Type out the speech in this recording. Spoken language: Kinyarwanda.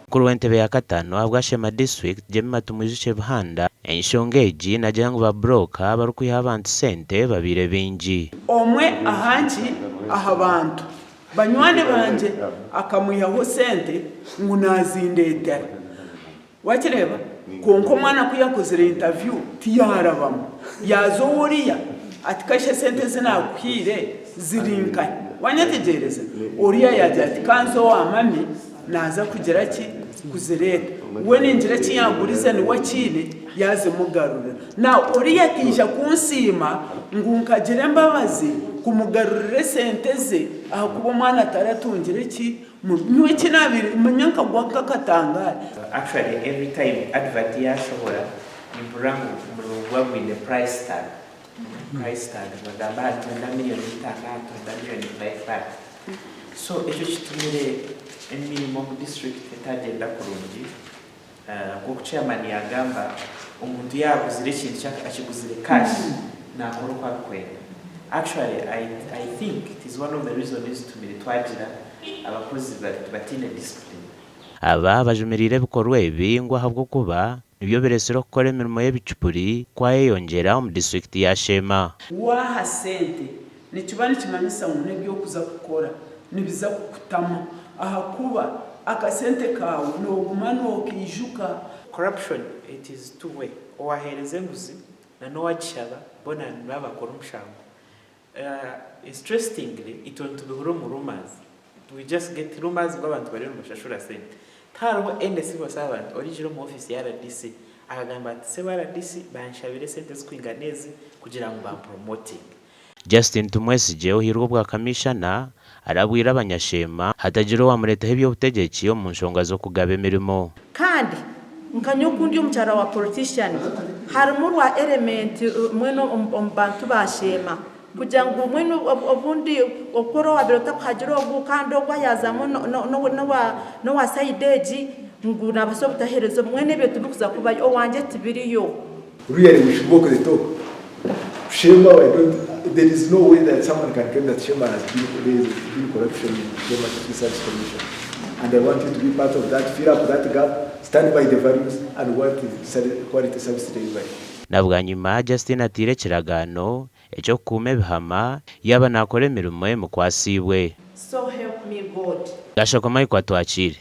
Kuri wentebe ya katano abwa Sheema district Sheema tumujishe buhanda enshongeji na jangu ba broker barukwiha abantu sente babire bingi omwe ahanji ahabantu banywane banje akamuyaho sente ngunazindetera wakireba konko mwana kuyakozera interview tiyarabamo yazoworiya atikashe sente zinakwire zirinka wanyategereza oriya yaje atikanzo amami naza kugira ki kuzereta we ningira ki yaguriza ni wakine yaze mugarura na oriya tija kunsima ngunkagire mbabazi kumugarurire sente ze aho kuba mwana ataratungire ki nywe kinabiri munyanka gwaka katangara. Actually every time advert yashobora imburango murugwa with the price tag bagamba 20 million itandatu 20 million 5. So ejo kitumire emirimo mu district etagenda kurungi kuko chairman yagamba umuntu yaguzire ikintu cyaka akiguzire cash nakora kwa kwenda. Actually I think it is one of the reasons to be twagira abakozi batine discipline. Aba bajumirire bikorwa ibi ngo ahabwo kuba nibyo beresero gukora imirimo y'ibicupuri kwa yeyongera mu district ya Sheema. Waha sente ni kibani kimanyisa mu ntebe yo kuza gukora nibiza kukutama aha kuba akasente kawe no gumano kijuka. Corruption it is two way owahereze nguzi na no wachaba bona baba kora umushango. Interestingly it went to be rumors. We just get rumors abantu bari mu mashashura sente tarwo NDC basabant original mu office ya RDC akagamba ati se RDC banshabire sente zkwinganeze kugira ngo bampromoting. Justin Tumwesije uhirwa bwa kamishana arabwira abanyashema hatagira wa mureta hebyo butegeki yo mu nshonga zo kugaba emirimo kandi nkanyokundi umucyara wa politician harimo rwa element mweno ombantu bashema kugira ngo mweno obundi okoro wabirota kuhagira ogukando gwayazamo no wa sideji nguna basobutaherezo mwene byo tubukuza kuba owanje tibiriyo. Really we should work the talk. Sheema, there is no way that someone can claim that Sheema has been corruption in Sheema Research Commission. And I want you to be part of that, fill up that gap, stand by the values and work with quality service delivery. Nabwa nyuma Justin atire kiragano ejo kume bihama yaba nakore mirimo mu kwasiwe. So help me God. Gashaka mai kwa twakire.